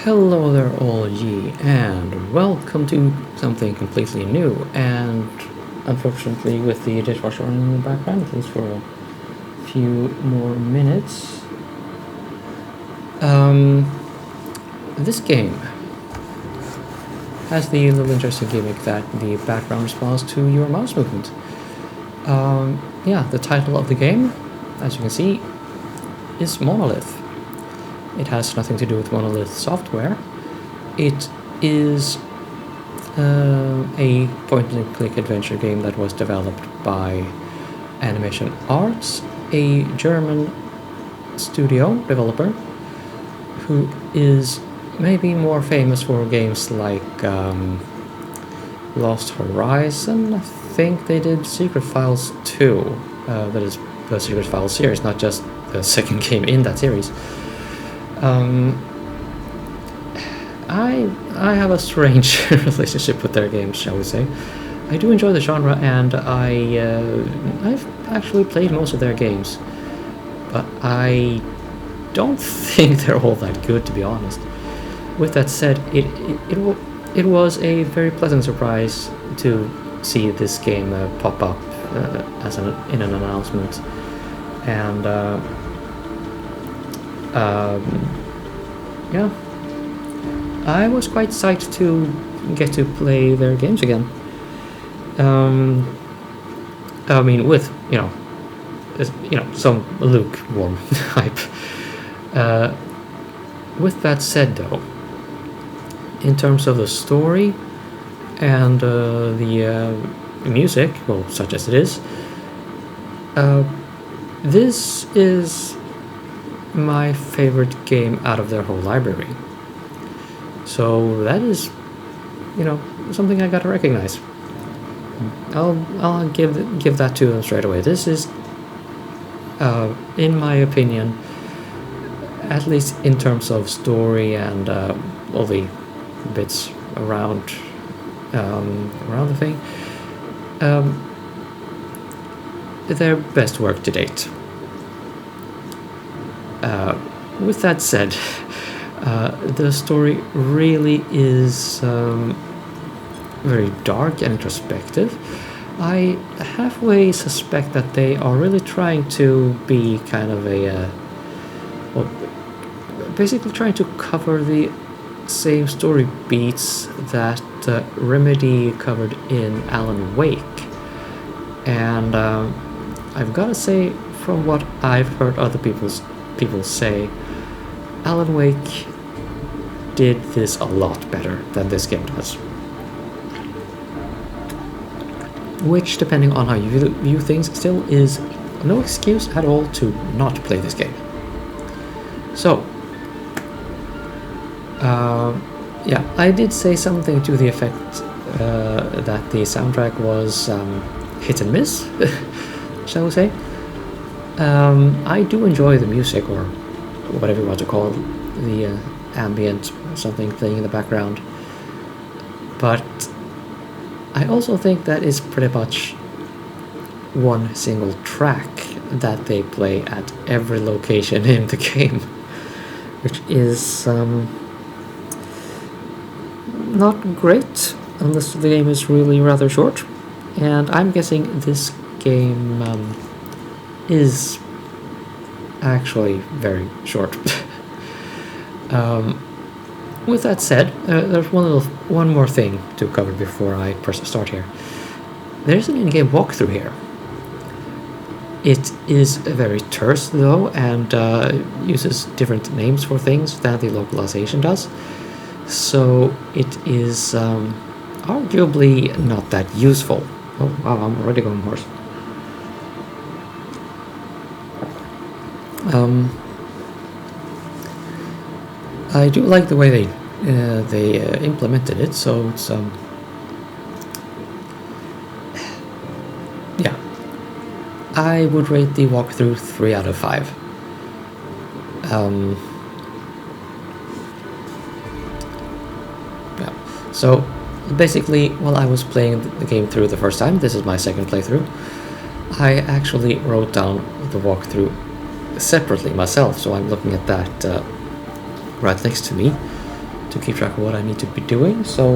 Hello there, all ye, and welcome to something completely new. And unfortunately, with the dishwasher on in the background, at least for a few more minutes. This game has the little interesting gimmick that the background responds to your mouse movement. The title of the game, as you can see, is Monolith. It has nothing to do with Monolith software. It is a point-and-click adventure game that was developed by Animation Arts, a German studio developer who is maybe more famous for games like Lost Horizon. I think they did Secret Files 2. That is the Secret Files series, not just the second game in that series. I have a strange relationship with their games, shall we say. I do enjoy the genre, and I've actually played most of their games, but I don't think they're all that good, to be honest. With that said, it was a very pleasant surprise to see this game pop up in an announcement, and I was quite psyched to get to play their games again. With some lukewarm hype. With that said, though, in terms of the story and the music, well, such as it is, this is my favorite game out of their whole library. So that is, something I gotta recognize. I'll give that to them straight away. This is, in my opinion, at least in terms of story and all the bits around the thing, their best work to date. With that said, the story really is very dark and introspective. I halfway suspect that they are really trying to be kind of basically trying to cover the same story beats that Remedy covered in Alan Wake. And I've got to say, from what I've heard other people say, Alan Wake did this a lot better than this game does. Which, depending on how you view things, still is no excuse at all to not play this game. So, I did say something to the effect that the soundtrack was hit and miss, shall we say. I do enjoy the music, or whatever you want to call it, the ambient something playing in the background. But I also think that is pretty much one single track that they play at every location in the game, which is not great unless the game is really rather short. And I'm guessing this game is actually very short. With that said, there's one more thing to cover before I start here. There's an in-game walkthrough here. It is very terse, though, and uses different names for things than the localization does. So it is arguably not that useful. Oh wow, I'm already going hoarse. I do like the way they implemented it, so it's I would rate the walkthrough 3 out of 5. So basically, while I was playing the game through the first time, this is my second playthrough, I actually wrote down the walkthrough separately myself, so I'm looking at that right next to me. to keep track of what I need to be doing, so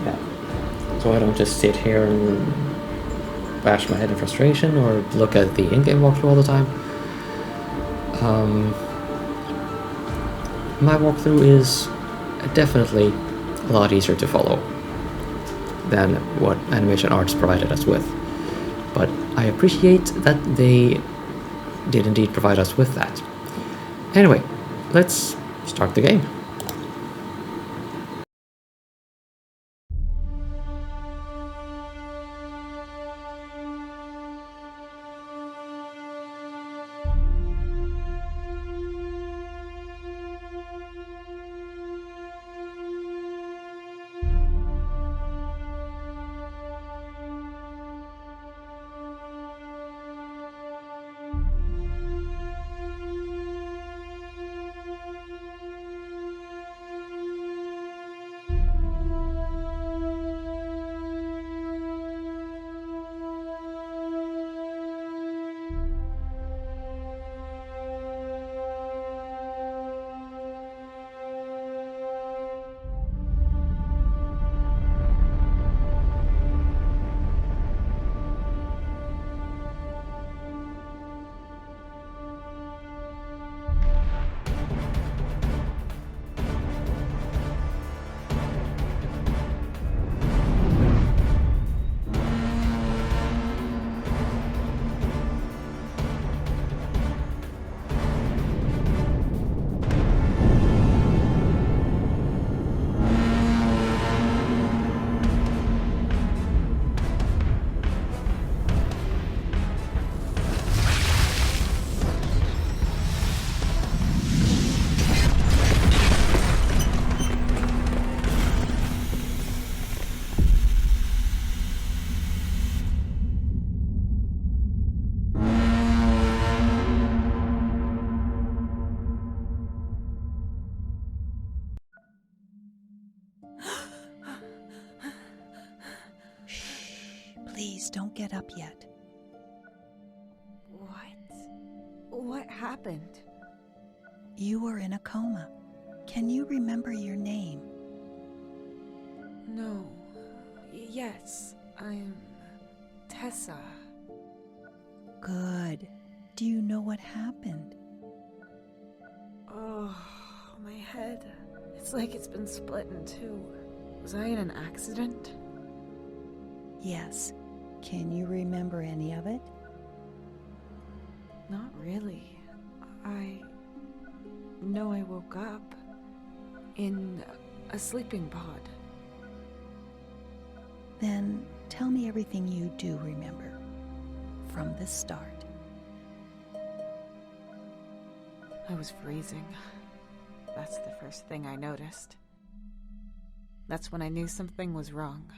yeah. So I don't just sit here and bash my head in frustration or look at the in-game walkthrough all the time. My walkthrough is definitely a lot easier to follow than what Animation Arts provided us with, but I appreciate that they did indeed provide us with that. Anyway, let's start the game. Please don't get up yet. What happened? You were in a coma. Can you remember your name? No. Yes, I'm Tessa. Good. Do you know what happened? Oh, my head. It's like it's been split in two. Was I in an accident? Yes. Can you remember any of it? Not really. I know I woke up in a sleeping pod. Then tell me everything you do remember from the start. I was freezing. That's the first thing I noticed. That's when I knew something was wrong.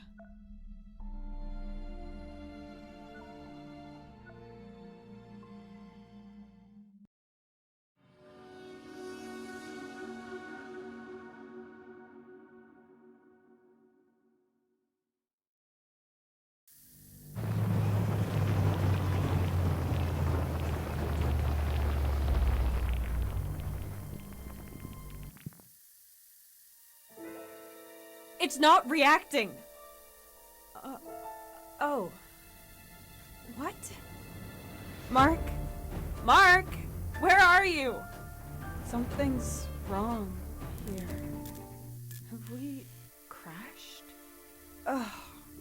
It's not reacting! Oh. What? Mark? Mark! Where are you? Something's wrong here. Have we crashed? Ugh,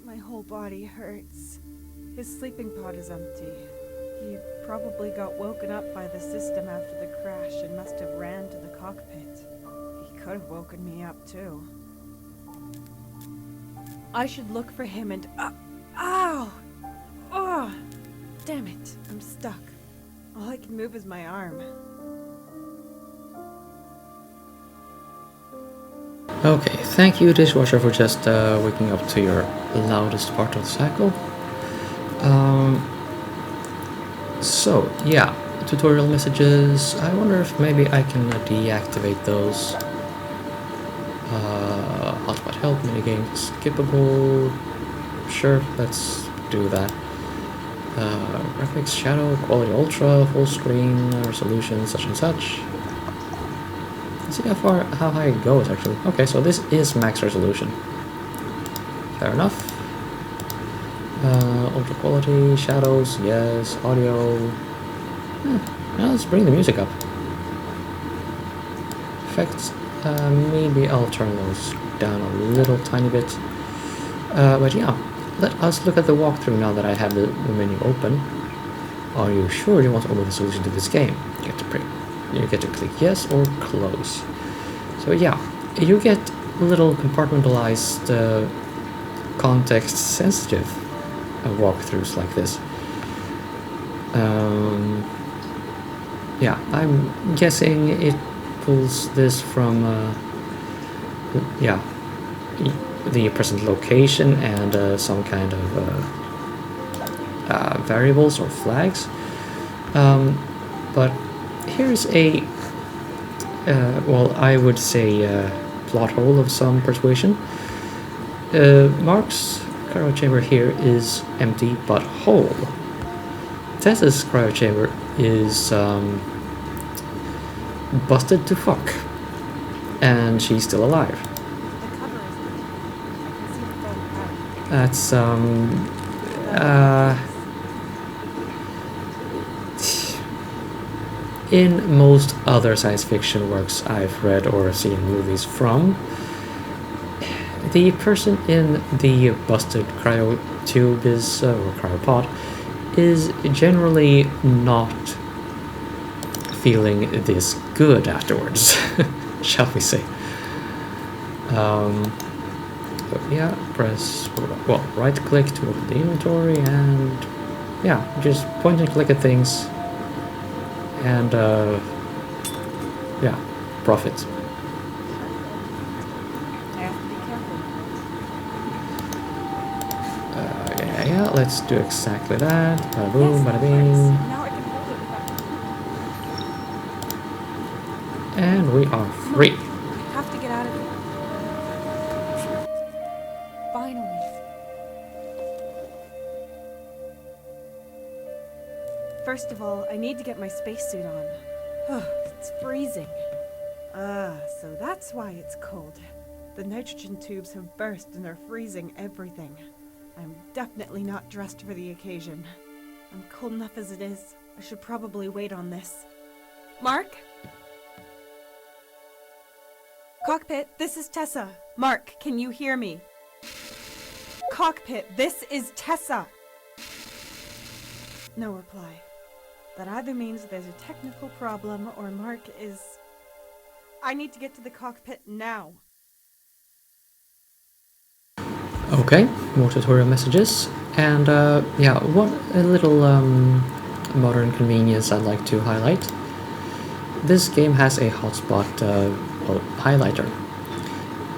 my whole body hurts. His sleeping pod is empty. He probably got woken up by the system after the crash and must have ran to the cockpit. He could have woken me up too. I should look for him and... ow! Oh! Damn it, I'm stuck. All I can move is my arm. Okay, thank you, Dishwasher, for just waking up to your loudest part of the cycle. So, yeah, tutorial messages. I wonder if maybe I can deactivate those. Hotspot help, minigame skippable. Sure, let's do that. Graphics, shadow, quality ultra, full screen, resolution, such and such. See how high it goes actually. Okay, so this is max resolution. Fair enough. Ultra quality, shadows, yes, audio. Now let's bring the music up. Effects, maybe I'll turn those down a little tiny bit. But yeah, let us look at the walkthrough now that I have the menu open. Are you sure you want all of the solution to this game? You get to click yes or close. So yeah, you get little compartmentalized, context-sensitive walkthroughs like this. Yeah, I'm guessing it pulls this from yeah, the present location and some kind of variables or flags. But here's a well, I would say plot hole of some persuasion. Mark's cryo chamber here is empty but whole. Tessa's cryo chamber is busted to fuck, and she's still alive. The cover is I can see the photograph. That's in most other science fiction works I've read or seen movies from, the person in the busted cryo tube is, or cryopod, is generally not feeling this good afterwards, shall we say. So yeah, press, well, right click to open the inventory, and yeah, just point and click at things, and yeah, profit. I have to be careful. Yeah, let's do exactly that. Bada boom, Yes, bada of bing. course. Now I can hold it without... And we are free. I have to get out of here. Finally. First of all, I need to get my spacesuit on. It's freezing. So that's why it's cold. The nitrogen tubes have burst and are freezing everything. I'm definitely not dressed for the occasion. I'm cold enough as it is. I should probably wait on this. Mark? Cockpit, this is Tessa. Mark, can you hear me? Cockpit, this is Tessa. No reply. That either means there's a technical problem or Mark is... I need to get to the cockpit now. Okay, more tutorial messages. And yeah, a little modern convenience I'd like to highlight. This game has a hotspot highlighter.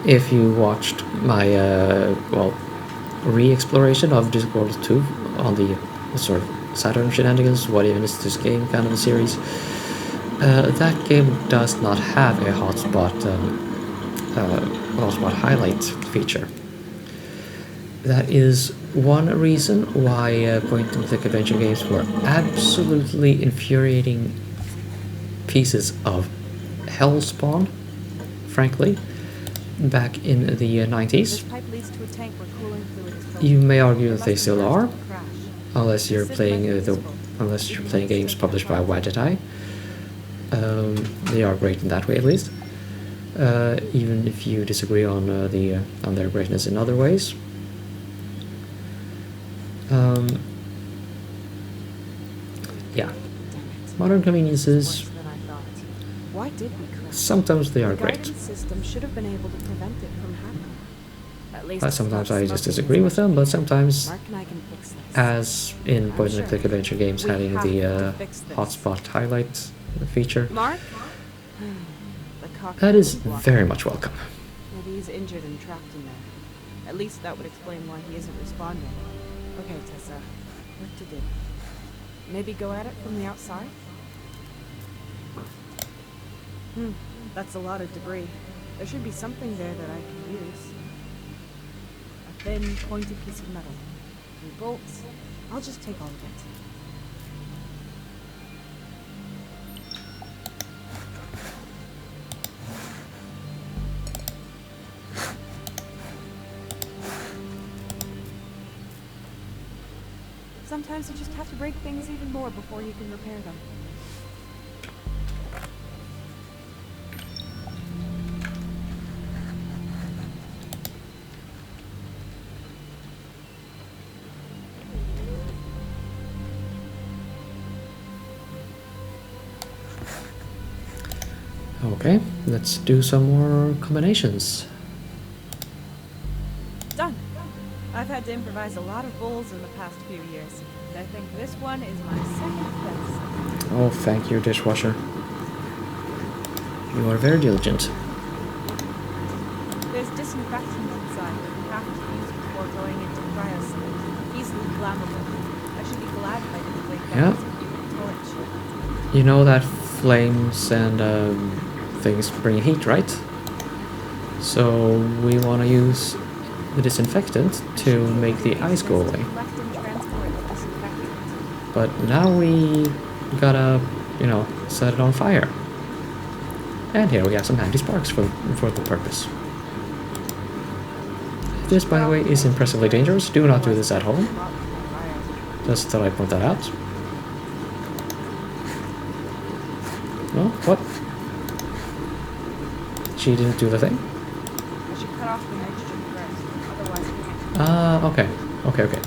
If you watched my re-exploration of Discworld 2 on the sort of Saturn shenanigans, what even is this game kind of a series, that game does not have a hotspot highlight feature. That is one reason why point-and-click adventure games were absolutely infuriating pieces of hellspawn, frankly, back in the 90s. This pipe leads to a tank where cooling fluid is filled. You may argue that they still are, Crash. unless you're playing games published by Wadgetai. They are great in that way, at least. Even if you disagree on their greatness in other ways. Yeah, modern conveniences, Why did we crash? sometimes they are The great. guidance system should have been able to prevent it from happening. At least Sometimes stop I just smoking disagree with them, but sometimes, Mark and I can fix this. as in point-and-click adventure games, We having have the to fix this. hotspot highlight feature, Mark? The cockpit that is was blocked. very much welcome. Maybe he's injured and trapped in there. At least that would explain why he isn't responding. Okay, Tessa. What to do? Maybe go at it from the outside? That's a lot of debris. There should be something there that I can use. A thin, pointed piece of metal. And bolts. I'll just take all of it. Sometimes you just have to break things even more before you can repair them. Okay, let's do some more combinations. Done. I've had to improvise a lot of bowls in the past few years, and I think this one is my second best. Oh, thank you, dishwasher. You are very diligent. There's disinfectant inside that you have to use before going into cryosleep. Easily flammable. I should be glad if I didn't wake up Yeah. as a human torch. You know that flames and things bring heat, right? So we want to use the disinfectant to make the ice go away. Collect and transport the disinfectant. But now we gotta, you know, set it on fire. And here we have some handy sparks for the purpose. This, by the way, is impressively dangerous. Do not do this at home. Just thought I'd point that out. No? What? She didn't do the thing? I should cut off the nitrogen first, otherwise it can't. Ah, okay. Okay, okay.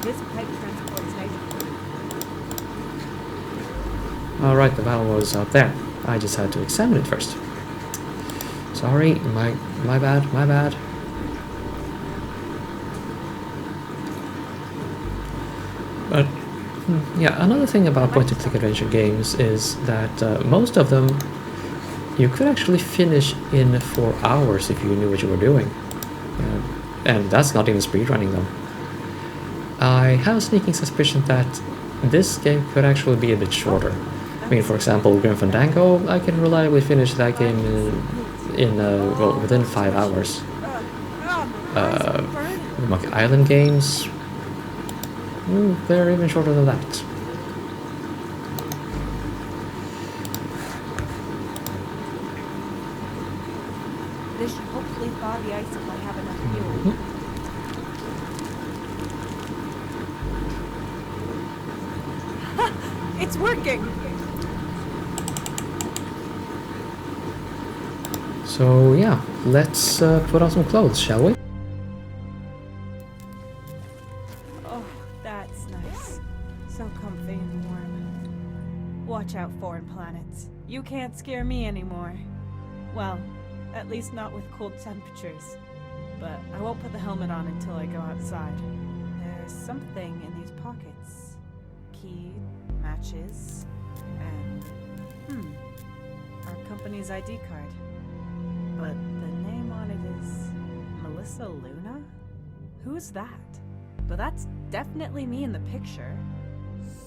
This pipe transports nitrogen. Alright, the valve was out there. I just had to examine it first. Sorry, my bad. But, yeah, another thing about point-and-click adventure games is that most of them you could actually finish in 4 hours if you knew what you were doing. And that's not even speedrunning them. I have a sneaking suspicion that this game could actually be a bit shorter. I mean, for example, Grim Fandango, I can reliably finish that game well, within 5 hours. Monkey Island games, they're even shorter than that. This should hopefully thaw the ice if I have enough fuel. It's working! So yeah, let's put on some clothes, shall we? Oh, that's nice. So comfy and warm. Watch out, foreign planets. You can't scare me anymore. Well, at least not with cold temperatures. But I won't put the helmet on until I go outside. There's something in these pockets. Key, matches, and... our company's ID card. But the name on it is... Melissa Luna? Who's that? But that's definitely me in the picture.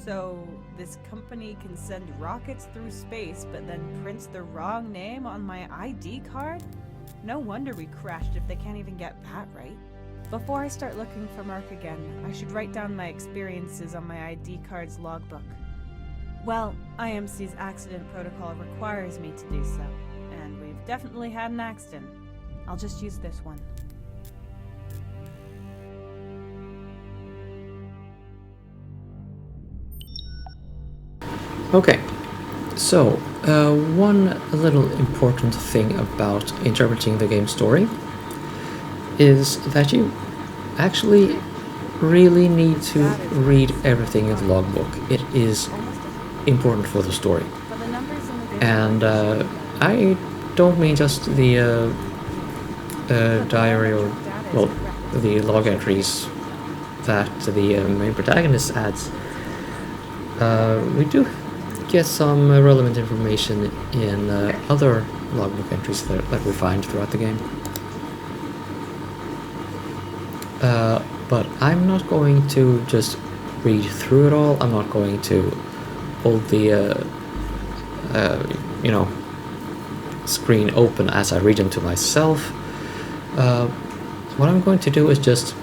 So, this company can send rockets through space, but then prints the wrong name on my ID card? No wonder we crashed if they can't even get that right. Before I start looking for Mark again, I should write down my experiences on my ID card's logbook. Well, IMC's accident protocol requires me to do so, and we've definitely had an accident. I'll just use this one. Okay, so one little important thing about interpreting the game story is that you actually really need to read everything in the logbook. It is important for the story. And I don't mean just the diary or, well, the log entries that the main protagonist adds. We do get some relevant information in other logbook entries that we find throughout the game. But I'm not going to just read through it all. I'm not going to hold the screen open as I read them to myself. What I'm going to do is just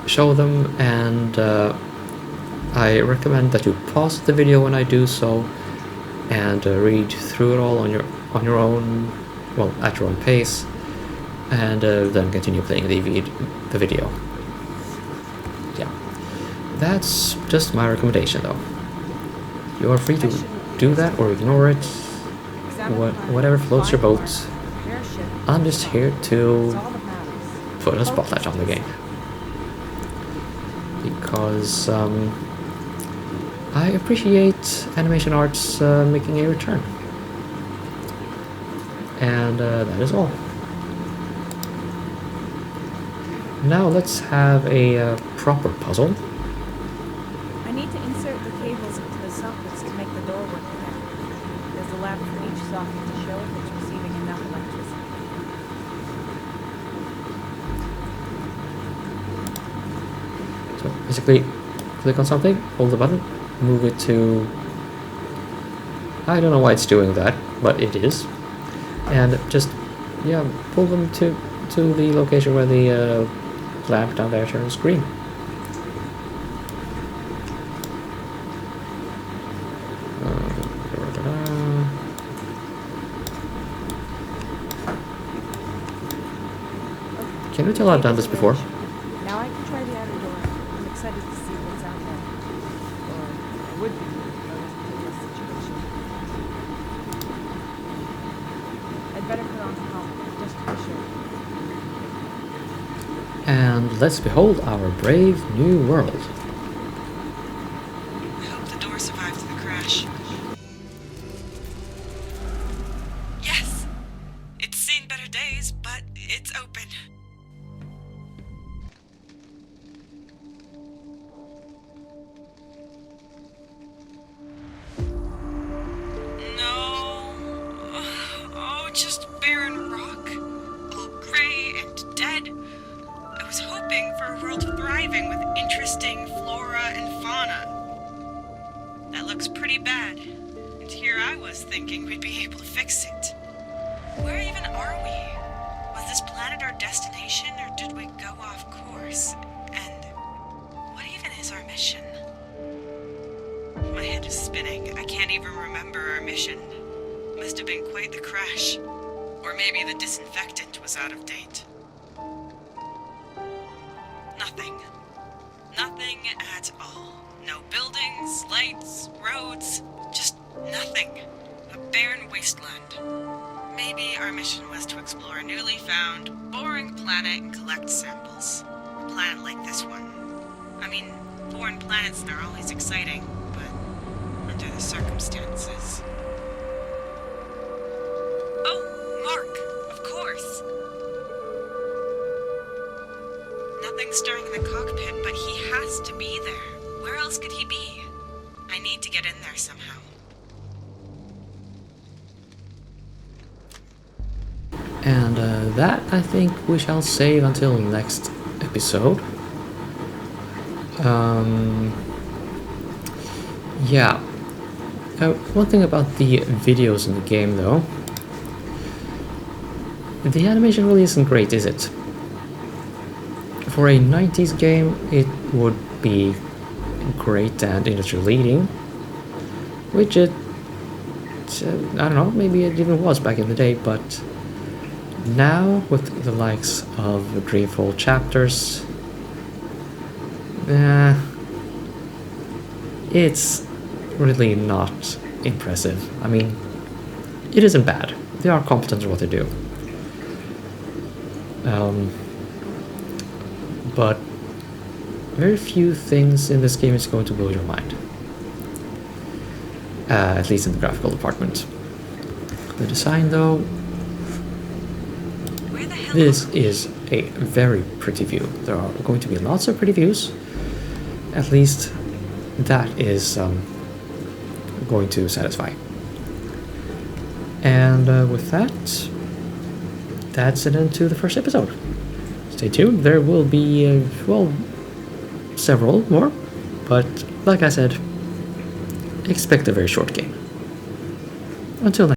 show them, and I recommend that you pause the video when I do so and read through it all on your own, well, at your own pace, and then continue playing the video. Yeah. that's just my recommendation, though. You are free to do that or ignore it. Whatever floats your boat. I'm just here to put a spotlight on the game. Because I appreciate animation arts making a return. And that is all. Now let's have a proper puzzle. I need to insert the cables into the sockets to make the door work again. There's a lamp for each socket to show if it's receiving enough electricity. So basically, click on something, hold the button, move it to... I don't know why it's doing that, but it is. And just, yeah, pull them to the location where the lamp down there turns green. Can you tell I've done this before? Now I can try the outer door. I'm excited to see what's out there. Or I would be if I wasn't in this situation. I'd better put on the helmet, just to be sure. And let's behold our brave new world. I hope the door survived the crash. Yes! It's seen better days, but it's open. No. Oh, just barren rock. All gray and dead. I was hoping for a world thriving with interesting flora and fauna. That looks pretty bad. And here I was thinking we'd be able to fix it. Where even are we? Was this planet our destination, or did we go off course? And what even is our mission? My head is spinning. I can't even remember our mission. Must have been quite the crash. Or maybe the disinfectant was out of date. Nothing. Nothing at all. No buildings, lights, roads, just nothing. A barren wasteland. Maybe our mission was to explore a newly found, boring planet and collect samples. A planet like this one. I mean, foreign planets are always exciting, but under the circumstances. Oh, Mark, of course. Nothing stirring in the cockpit, but he has to be there. Where else could he be? I need to get in there somehow. And that I think we shall save until next episode. Yeah. One thing about the videos in the game, though. The animation really isn't great, is it? For a 90s game, it would be great and industry-leading, which it, I don't know, maybe it even was back in the day, but now with the likes of Dreamfall Chapters, it's really not impressive. I mean, it isn't bad. They are competent at what they do. But very few things in this game is going to blow your mind. At least in the graphical department. The design, though, this is a very pretty view. There are going to be lots of pretty views. At least that is going to satisfy. And with that, that's an end to the first episode. Stay tuned, there will be, well, several more, but like I said, expect a very short game. Until next